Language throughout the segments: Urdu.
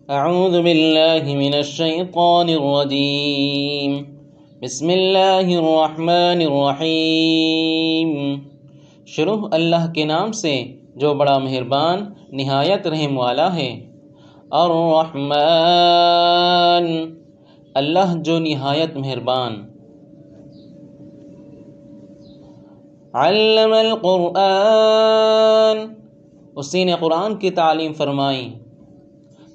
اعوذ باللہ من الشیطان الرجیم بسم اللہ الرحمن الرحیم۔ شروع اللہ کے نام سے جو بڑا مہربان نہایت رحم والا ہے۔ الرحمن، اللہ جو نہایت مہربان۔ علم القرآن، اسی نے قرآن کی تعلیم فرمائی۔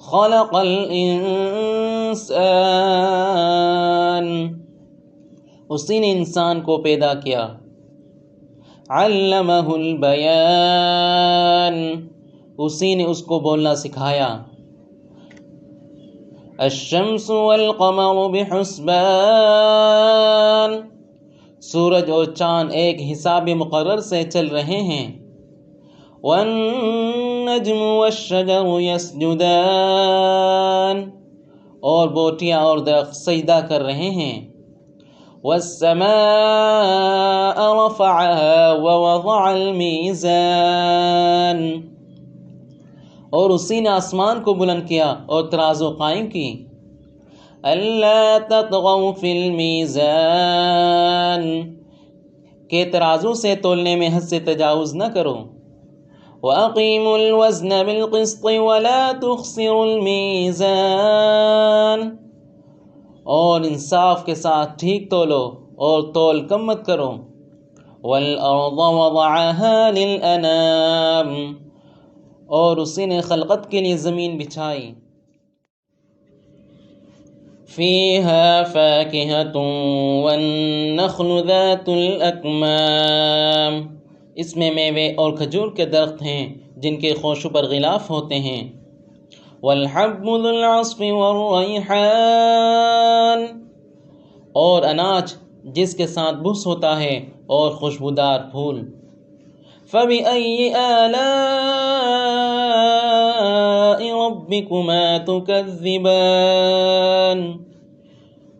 خلق الانسان، اسی نے انسان کو پیدا کیا۔ علمہ البیان، اسی نے اس کو بولنا سکھایا۔ الشمس والقمر بحسبان، سورج اور چاند ایک حساب مقرر سے چل رہے ہیں۔ والنجم والشجر يسجدان، اور بوٹیاں اور درخت سجدہ کر رہے ہیں۔ والسماء رفعها ووضع الميزان، اور اسی نے آسمان کو بلند کیا اور ترازو قائم کی۔ الا تطغوا في الميزان، کہ ترازو سے تولنے میں حد سے تجاوز نہ کرو۔ وَأَقِيمُوا الْوَزْنَ بِالْقِسْطِ وَلَا تُخْسِرُوا الْمِيزَانَ، اور انصاف کے ساتھ ٹھیک تولو اور تول کم مت کرو۔ وَالْأَرْضَ وَضَعَهَا لِلْأَنَامِ، اور اسی نے خلقت کے لیے زمین بچھائی۔ فِيهَا فَاكِهَةٌ وَالنَّخْلُ ذَاتُ الْأَكْمَامِ، اس میں میوے اور کھجور کے درخت ہیں جن کے خوشو پر غلاف ہوتے ہیں۔ والحب ذو العصف والریحان، اور اناج جس کے ساتھ بھس ہوتا ہے اور خوشبودار پھول۔ فبأي آلاء ربكما تكذبان،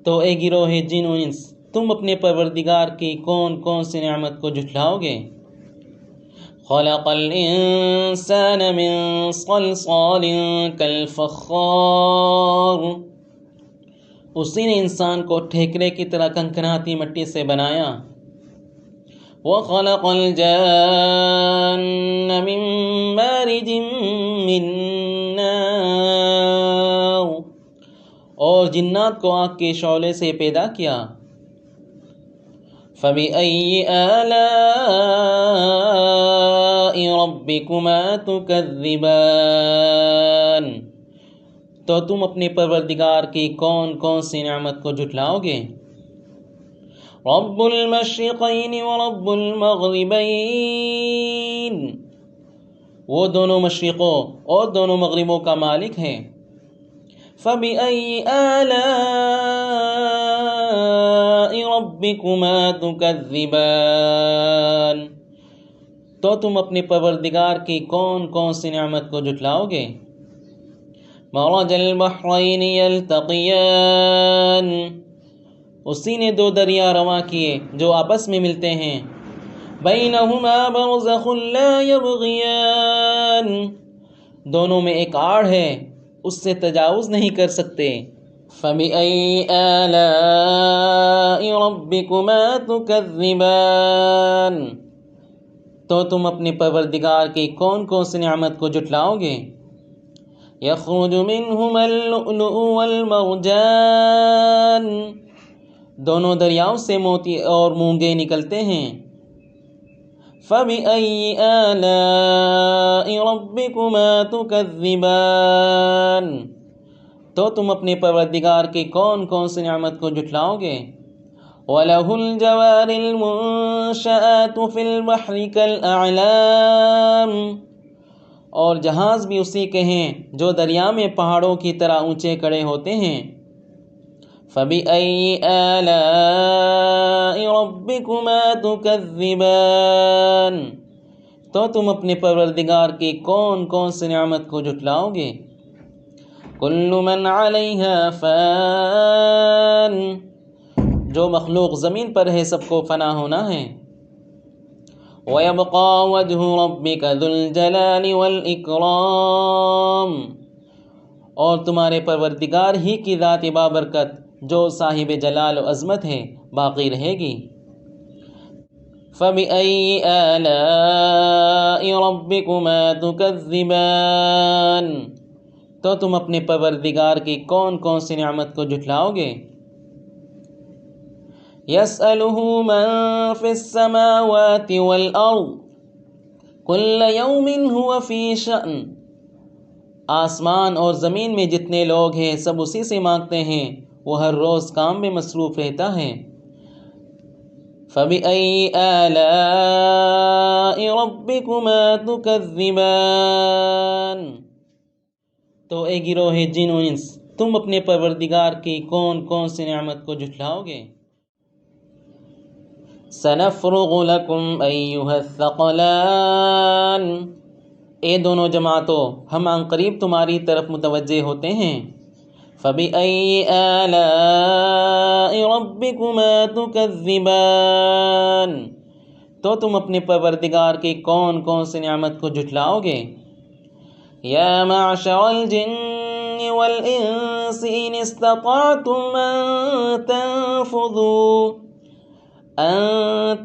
تو اے گروہ جن و انس، تم اپنے پروردگار کی کون کون سی نعمت کو جھٹلاؤ گے؟ خلق الانسان من صلصال كالفخار، اسی نے انسان کو ٹھیکرے کی طرح کنکناتی مٹی سے بنایا۔ وخلق الجان من مارج من نار، اور جنات کو آگ کے شعلے سے پیدا کیا۔ فبأي آلاء ربكما تكذبان، تو تم اپنے پروردگار کی کون کون سی نعمت کو جھٹلاؤ گے؟ رب المشرقین ورب المغربین، وہ دونوں مشرقوں اور دونوں مغربوں کا مالک ہے۔ فبأي آلاء ربكما تكذبان، تو تم اپنے پروردگار کی کون کون سی نعمت کو جھٹلاؤ گے؟ مرج البحرین یلتقیان، اسی نے دو دریا رواں کیے جو آپس میں ملتے ہیں۔ بینہما برزخ لا یبغیان، دونوں میں ایک آڑ ہے، اس سے تجاوز نہیں کر سکتے۔ فبأي آلاء ربكما تكذبان، تو تم اپنے پروردگار کی کون کون سی نعمت کو جھٹلاؤ گے؟ یخرج منہما اللؤلؤ والمرجان، دونوں دریاؤں سے موتی اور مونگے نکلتے ہیں۔ فبأي آلاء ربكما تكذبان، تو تم اپنے پروردگار کی کون کون سی نعمت کو جھٹلاؤ گے؟ وَلَهُ الْجَوَارِ الْمُنشَآتُ فِي الْبَحْرِ كَالْأَعْلَامِ، اور جہاز بھی اسی کے ہیں جو دریا میں پہاڑوں کی طرح اونچے کھڑے ہوتے ہیں۔ فبأي آلاء ربكما تكذبان، تو تم اپنے پروردگار کی کون کون سی نعمت کو جھٹلاؤ گے؟ کل من علیہا فان، جو مخلوق زمین پر ہے سب کو فنا ہونا ہے۔ وَيَبْقَى وَجْهُ رَبِّكَ ذُو الْجَلَالِ وَالْإِكْرَامِ، اور تمہارے پروردگار ہی کی ذات بابرکت جو صاحب جلال و عظمت ہے باقی رہے گی۔ فَبِأَيِّ آلَاءِ رَبِّكُمَا تُكَذِّبَانِ، تو تم اپنے پروردگار کی کون کون سی نعمت کو جھٹلاؤ گے؟ يَسْأَلُهُ مَن فِي السَّمَاوَاتِ وَالْأَرْضِ كُلَّ يَوْمٍ هُوَ فِي شَأْنٍ، آسمان اور زمین میں جتنے لوگ ہیں سب اسی سے مانگتے ہیں، وہ ہر روز کام میں مصروف رہتا ہے۔ فَبِأَيِّ آلَاءِ رَبِّكُمَا تُكَذِّبَانِ، تو اے گروہ جن و انس، تم اپنے پروردگار کی کون کون سی نعمت کو جھٹلاؤ گے؟ سَنَفْرُغُ لَكُمْ أَيُّهَا الثَّقَلَانِ، اے دونوں جماعتوں، ہم عنقریب تمہاری طرف متوجہ ہوتے ہیں۔ فَبِأَيِّ آلَاءِ رَبِّكُمَا تُكَذِّبَانِ، تو تم اپنے پروردگار کی کون کون سی نعمت کو جھٹلاؤ گے؟ یا معشر الجن والانس ان استطعتم ان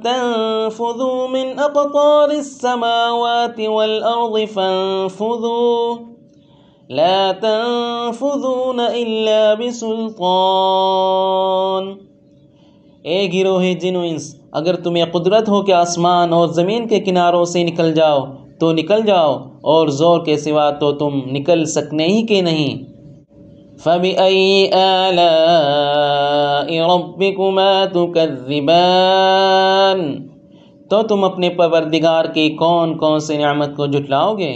تنفذوا من اقطار السماوات والارض فانفذوا لا تنفذون الا بسلطان، اے گروہ جن و انس، اگر تمہیں قدرت ہو کہ آسمان اور زمین کے کناروں سے نکل جاؤ تو نکل جاؤ، اور زور کے سوا تو تم نکل سکنے ہی کہ نہیں۔ فَبِأَيِّ آلَاءِ رَبِّكُمَا تُكَذِّبَانِ، تو تم اپنے پروردگار کی کون کون سی نعمت کو جھٹلاؤ گے؟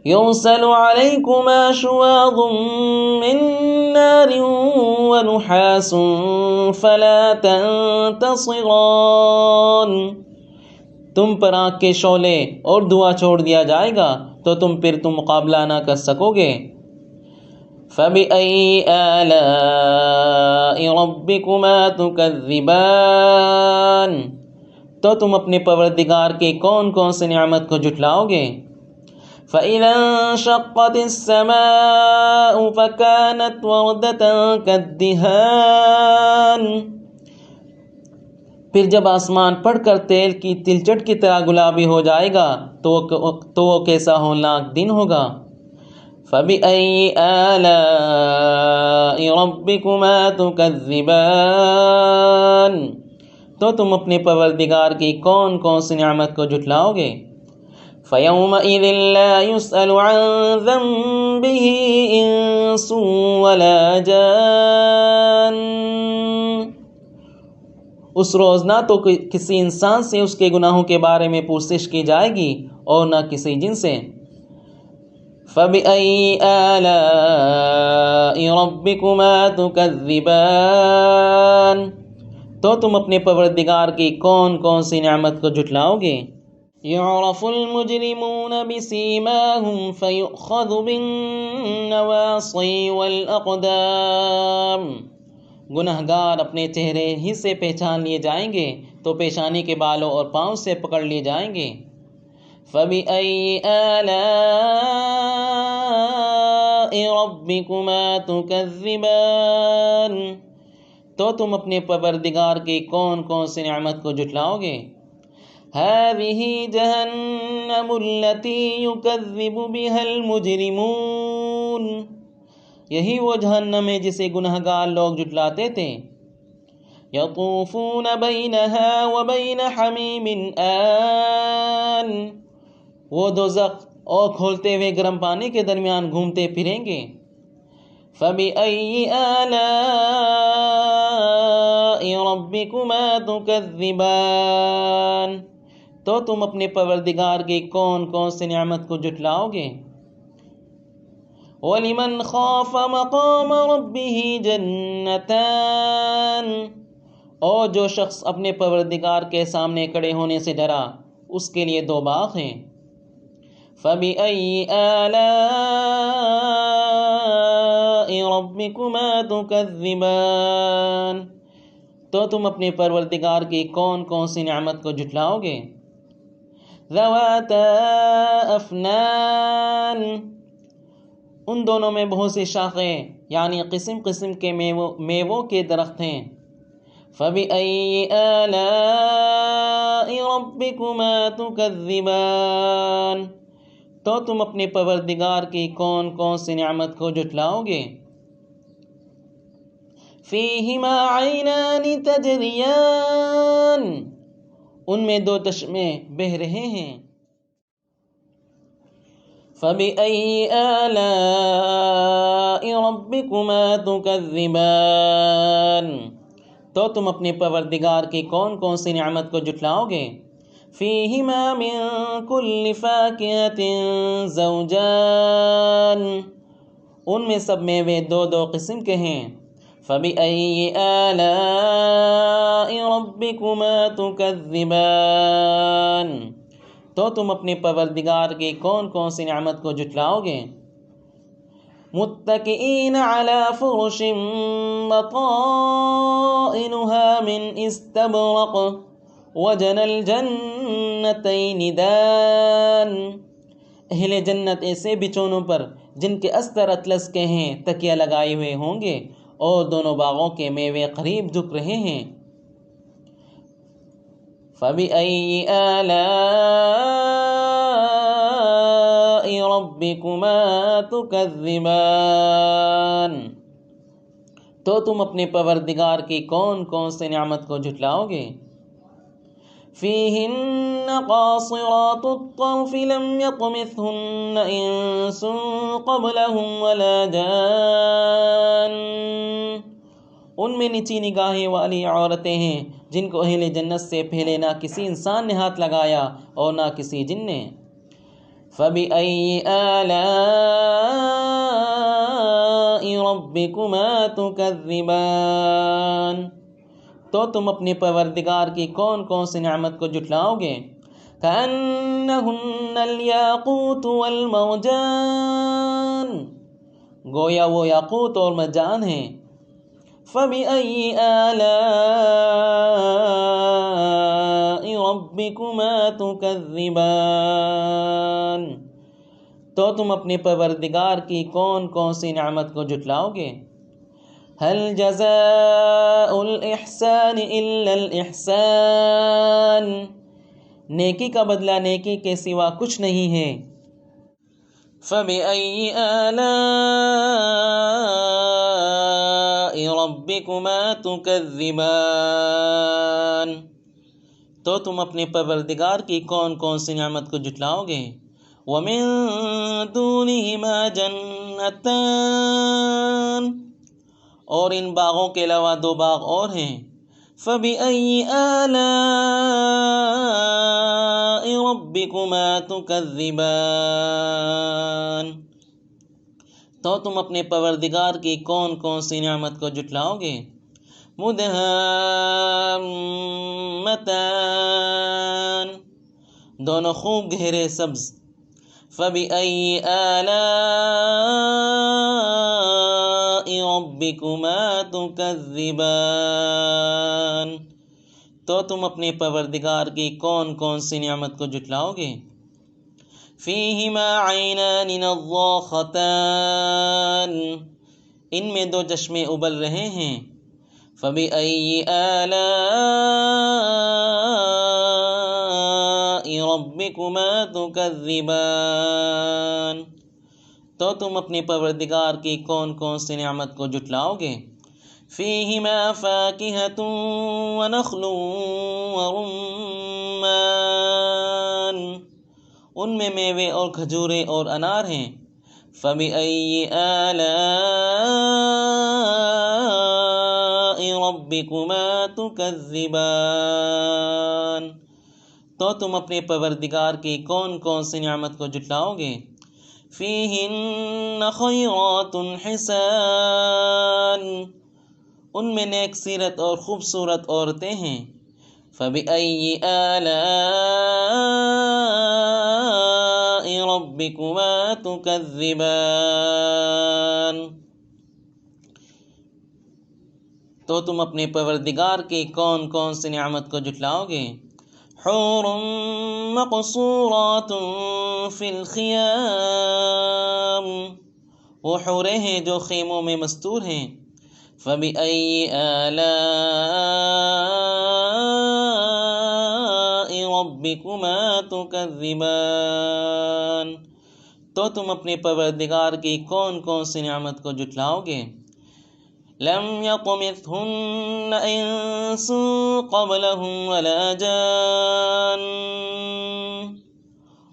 يُرْسَلُ عَلَيْكُمَا شُوَاظٌ مِّن نَّارٍ وَنُحَاسٌ فَلَا تَنتَصِرَانِ، تم پر آگ کے شعلے اور دھواں چھوڑ دیا جائے گا تو تم مقابلہ نہ کر سکو گے۔ فَبِأَيِّ آلَاءِ رَبِّكُمَا تُكَذِّبَانِ، تو تم اپنے پروردگار کی کون کون سی نعمت کو جھٹلاؤ گے؟ فَإِذَا انشَقَّتِ السَّمَاءُ فَكَانَتْ وَرْدَةً كَالدِّهَانِ، پھر جب آسمان پڑھ کر تیل کی تلچٹ کی طرح گلابی ہو جائے گا تو وہ کیسا ہولناک دن ہوگا۔ فَبِأَيِّ آلَاءِ رَبِّكُمَا تُكَذِّبَانِ، تو تم اپنے پروردگار کی کون کون سی نعمت کو جھٹلاؤ گے؟ فَيَوْمَئِذٍ لَا يُسْأَلُ عَنْ ذَنبِهِ إِنسٌ وَلَا جَانٌّ، اس روز نہ تو کسی انسان سے اس کے گناہوں کے بارے میں پرسش کی جائے گی اور نہ کسی جن سے۔ فَبِأَيِّ آلَاءِ رَبِّكُمَا تُكَذِّبَانِ، تو تم اپنے پروردگار کی کون کون سی نعمت کو جھٹلاؤ گے؟ يُعْرَفُ الْمُجْرِمُونَ بِسِيمَاهُمْ فَيُؤْخَذُ بِالنَّوَاصِي وَالْأَقْدَامِ، گنہگار اپنے چہرے ہی سے پہچان لیے جائیں گے تو پیشانی کے بالوں اور پاؤں سے پکڑ لیے جائیں گے۔ فَبِأَيِّ آلَاءِ رَبِّكُمَا تُكَذِّبَانِ، تو تم اپنے پروردگار کی کون کون سی نعمت کو جھٹلاؤ گے؟ هَذِهِ جَهَنَّمُ الَّتِي يُكَذِّبُ بِهَا الْمُجْرِمُونَ، یہی وہ جہنم ہے جسے گنہگار لوگ جھٹلاتے تھے۔ يَطُوفُونَ بَيْنَهَا وَبَيْنَ حَمِيمٍ آنٍ، وہ دوزخ اور کھولتے ہوئے گرم پانی کے درمیان گھومتے پھریں گے۔ فَبِأَيِّ آلَاءِ رَبِّكُمَا تُكَذِّبَانِ، تو تم اپنے پروردگار کی کون کون سی نعمت کو جھٹلاؤ گے؟ وَلِمَنْ خَافَ مَقَامَ رَبِّهِ جَنَّتَانِ، اور جو شخص اپنے پروردگار کے سامنے کھڑے ہونے سے ڈرا اس کے لیے دو باغ ہیں۔ فَبِأَيِّ آلَاءِ رَبِّكُمَا تُكَذِّبَانِ، تو تم اپنے پروردگار کی کون کون سی نعمت کو جھٹلاؤ گے؟ ذَوَاتَا أَفْنَانٍ، ان دونوں میں بہت سی شاخیں یعنی قسم قسم کے میووں کے درخت ہیں۔ فَبِأَيِّ آلَاءِ رَبِّكُمَا تُكَذِّبَانِ، تو تم اپنے پروردگار کی کون کون سی نعمت کو جھٹلاؤ گے؟ فِيهِمَا عَيْنَانِ تَجْرِيَانِ، ان میں دو چشمے بہہ رہے ہیں۔ فَبِأَيِّ آلَاءِ رَبِّكُمَا تُكَذِّبَانِ، تو تم اپنے پروردگار کی کون کون سی نعمت کو جھٹلاؤ گے؟ فِيهِمَا مِن كُلِّ فَاكِهَةٍ زَوْجَانِ، ان میں سب میوے دو دو قسم کے ہیں۔ فَبِأَيِّ آلَاءِ رَبِّكُمَا تُكَذِّبَانِ، تو تم اپنے پروردگار کی کون کون سی نعمت کو جھٹلاؤ گے؟ متکئین علی فرش بطائنها من استبرق وجنى الجنتین دان، اہل جنت ایسے بچھونوں پر جن کے استر اطلس کے ہیں تکیہ لگائے ہوئے ہوں گے، اور دونوں باغوں کے میوے قریب جھک رہے ہیں۔ فَبِأَيِّ آلَاءِ رَبِّكُمَا تُكَذِّبَانِ، تو تم اپنے پروردگار کی کون کون سی نعمت کو جھٹلاؤ گے؟ فِيهِنَّ قَاصِرَاتُ الطَّرْفِ لَمْ يَطْمِثْهُنَّ إِنسٌ قَبْلَهُمْ وَلَا جَانٌّ، ان میں نیچی نگاہیں والی عورتیں ہیں جن کو اہل جنت سے پہلے نہ کسی انسان نے ہاتھ لگایا اور نہ کسی جن نے۔ فَبِأَيِّ آلَاءِ رَبِّكُمَا تُكَذِّبَانِ، تو تم اپنے پروردگار کی کون کون سی نعمت کو جھٹلاؤ گے؟ كَأَنَّهُنَّ الْيَاقُوتُ وَالْمَرْجَانُ، گویا وہ یاقوت اور مرجان ہیں۔ فَبِأَيِّ آلَاءِ رَبِّكُمَا تُكَذِّبَانِ، تو تم اپنے پروردگار کی کون کون سی نعمت کو جھٹلاؤ گے؟ هَلْ جَزَاءُ الْإِحْسَانِ إِلَّا الْإِحْسَانُ، نیکی کا بدلہ نیکی کے سوا کچھ نہیں ہے۔ فَبِأَيِّ آلَاءِ رَبِّكُمَا تُكَذِّبَانِ، تو تم اپنے پروردگار کی کون کون سی نعمت کو جھٹلاؤ گے؟ وَمِن دُونِهِمَا جَنَّتَانِ، اور ان باغوں کے علاوہ دو باغ اور ہیں۔ فَبِأَيِّ آلَاءِ رَبِّكُمَا تُكَذِّبَانِ، تو تم اپنے پروردگار کی کون کون سی نعمت کو جھٹلاؤ گے؟ مُدْهَامَّتَانِ، دونوں خوب گہرے سبز۔ فَبِأَيِّ آلَاءِ رَبِّكُمَا تُكَذِّبَانِ، تو تم اپنے پروردگار کی کون کون سی نعمت کو جھٹلاؤ گے؟ فِيهِمَا عَيْنَانِ نَضَّاخَتَانِ، ان میں دو چشمے ابل رہے ہیں۔ فَبِأَيِّ آلَاءِ رَبِّكُمَا تُكَذِّبَانِ، تو تم اپنے پروردگار کی کون کون سی نعمت کو جھٹلاؤ گے؟ فِيهِمَا فَاكِهَةٌ وَنَخْلٌ وَرُمَّانٌ، ان میں میوے اور کھجوریں اور انار ہیں۔ فَبِأَيِّ آلَاءِ رَبِّكُمَا تُكَذِّبَانِ، تو تم اپنے پروردگار کی کون کون سی نعمت کو جھٹلاؤ گے؟ فِيهِنَّ خَيْرَاتٌ حِسَانٌ، ان میں نیک سیرت اور خوبصورت عورتیں ہیں۔ فَبِأَيِّ آلَاءِ رَبِّكُمَا تُكَذِّبَانِ، تو تم اپنے پروردگار کی کون کون سی نعمت کو جھٹلاؤ گے؟ حور مقصورات فی الخیام، وہ حوریں ہیں جو خیموں میں مستور ہیں۔ فَبِأَيِّ آلَاءِ رَبِّكُمَا تُكَذِّبَانِ، تو تم اپنے پروردگار کی کون کون سی نعمت کو جھٹلاؤ گے؟ لَمْ يَطْمِثْهُنَّ إِنسٌ قَبْلَهُمْ وَلَا جَانٌّ،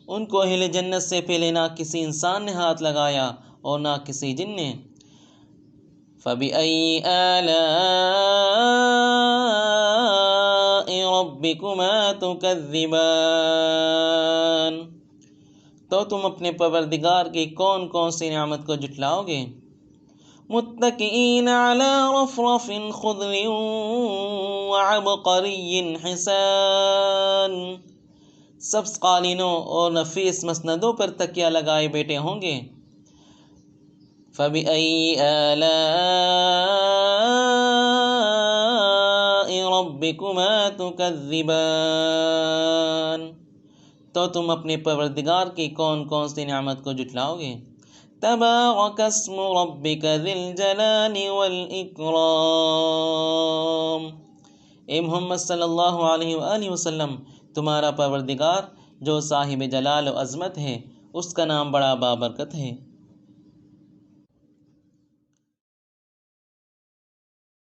ان کو اہل جنت سے پہلے نہ کسی انسان نے ہاتھ لگایا اور نہ کسی جن نے۔ فَبِأَيِّ آلَاءِ رَبِّكُمَا تُكَذِّبَانِ، تو تم اپنے پروردگار کی کون کون سی نعمت کو جھٹلاؤ گے؟ متکئین علی رفرف خضر وعبقری حسان، سبز قالینوں اور نفیس مسندوں پر تکیہ لگائے بیٹھے ہوں گے۔ فَبِأَيِّ آلَاءِ رَبِّكُمَا تُكَذِّبَانِ، تو تم اپنے پروردگار کی کون کون سی نعمت کو جھٹلاؤ گے؟ تبارک اسم ربک ذی الجلال والاکرام، اے محمد صلی اللہ علیہ وآلہ وسلم، تمہارا پروردگار جو صاحب جلال و عظمت ہے، اس کا نام بڑا بابرکت ہے۔